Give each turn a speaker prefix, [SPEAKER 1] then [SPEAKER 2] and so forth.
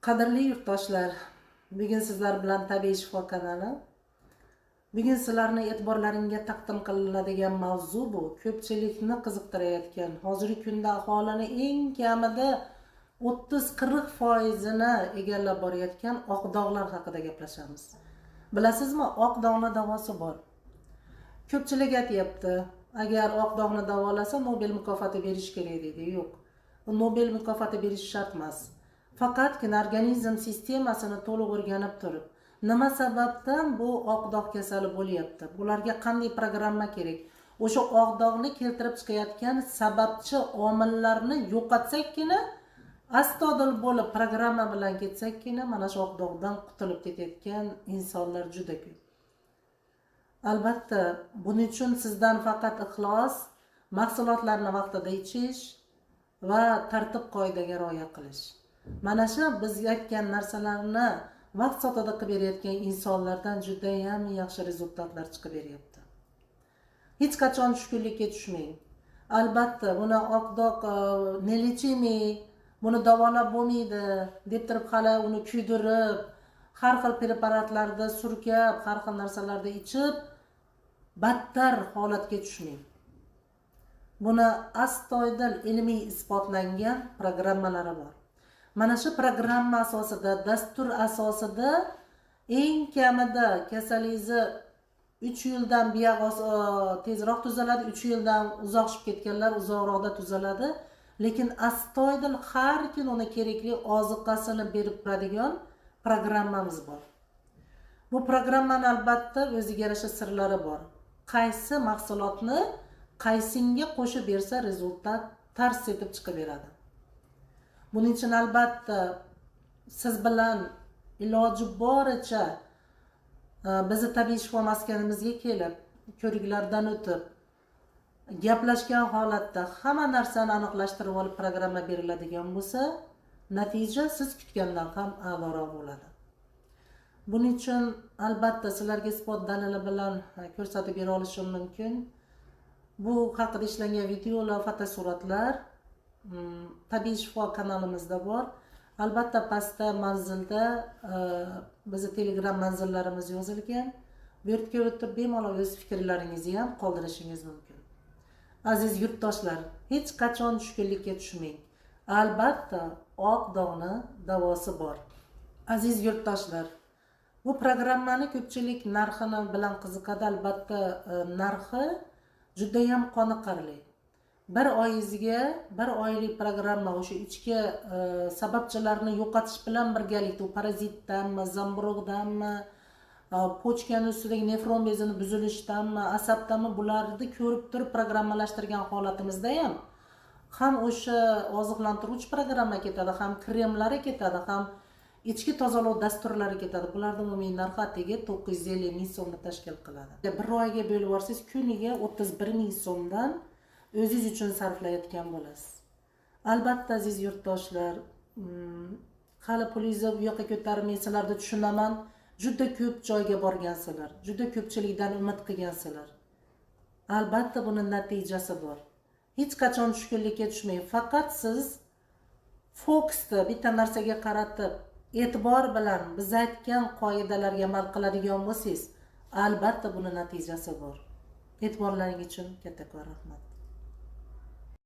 [SPEAKER 1] Qadrli yurtdoshlar, bugun sizlar bilan Tabiiy shifo kanali. Bugun sizlarni e'tiborlaringizga taqdim qilinadigan mavzu bu ko'pchilikni qiziqtirayotgan, hozirgi kunda aholini eng kamida 30-40% egallab borayotgan oq dog'lar haqida gaplashamiz. Bilasizmi, oq dog'ning davosi bor. Ko'pchilik aytayapti, agar oq dog'ni davolasa Nobel mukofoti berish kerak deydi. Yo'q. Nobel mukofoti berish shart emas. Faqatgina organizm sistemasini to'liq o'rganib turib, nima sababdan bu oq dog' kasali bo'lyapti? Bularga qanday programma kerak? O'sha oq dog'ni keltirib chiqayotgan sababchi omillarni yo'qotsakkina, astodil bo'lib programma bilan ketsakkina, mana shu oq dog'dan qutulib ketayotgan insonlar juda ko'p. Albatta, buning uchun sizdan faqat ixlos, mahsulotlarni vaqtida ichish va tartib-qoidaga rioya qilish. Mana shu biz aytgan narsalarni vaqt soatida qilib berayotgan insonlardan juda ham yaxshi rezultatlar chiqib beryapti. Hech qachon tushkunlikka tushmang. Albatta, buni oq dog' nelechimi, buni davolab bo'lmaydi deb turib hali uni kuydirib, har xil preparatlarda surkab, har xil narsalarda ichib, battar holatga tushmang. Buni astoydil ilmiy isbotlangan programmalari bor. Mana shu programma asosida, dastur asosida eng kamida kasalingizni 3 yildan buyoq tezroq tuzaladi, 3 yildan uzoqlashib ketganlar uzoqroqda tuzaladi. Lekin astoydil har kun uni kerakli oziqasini berib turadigan programmamiz bor. Bu programmaning albatta o'ziga yarasha sirlari bor. Qaysi mahsulotni qaysinga qo'shib bersa rezultat tars etib chiqib beradi. Buning uchun albatta siz bilan iloji boricha bizni tabiiy shifo maskanimizga kelib, ko'riklardan o'tib, gaplashgan holatda hamma narsani aniqlashtirib olib programma beriladigan bo'lsa, natija siz kutgandan ham a'loroq bo'ladi. Buning uchun albatta sizlarga isbot dalili bilan ko'rsatib bera olishim mumkin. Bu haqida ishlangan videolar, fotosuratlar Tabiiy shifo kanalimizda bor. Albatta pastda manzilda bizni Telegram manzillarimiz yozilgan. Bu yerga o'tib bemalol o'z fikrlaringizni ham qoldirishingiz mumkin. Aziz yurtdoshlar, hech qachon tushkunlikka tushmang. Albatta oq dog'ni davosi bor. Aziz yurtdoshlar, bu programmani ko'pchilik narxini bilan qiziqadi. Albatta narxi juda ham qoniqarli. Bir oyingizga bir oylik programma o'sha ichki sababchilarni yo'qotish bilan birgalikda u parazitdanmi, zamburug'danmi, pochkani ustidagi nefron bezini buzilishidanmi, asabdanmi, bularni ko'rib turib programmalashtirgan holatimizda ham o'sha oziqlantiruvchi programma ketadi, ham kremlari ketadi, ham ichki tozalash dasturlari ketadi. Bularning umumiy narxi atigi 950 ming so'mni tashkil qiladi. Bir oyga bo'lib olsangiz, kuniga 31 ming so'mdan o'zingiz uchun sarflayotgan bo'lasiz. Albatta aziz yurtdoshlar, hali pulingizni bu yoqqa ko'tarmaysizlar deb tushunaman. Juda ko'p joyga borgansizlar, juda ko'pchilikdan umid qilgansizlar. Albatta buni natijasi bor. Hech qachon tushkunlikka tushmang. Faqat siz fokusni bitta narsaga qaratib, e'tibor bilan biz aytgan qoidalarga amal qiladigan bo'lsangiz, albatta buni natijasi bor. E'tiborlaringiz uchun kattakon rahmat.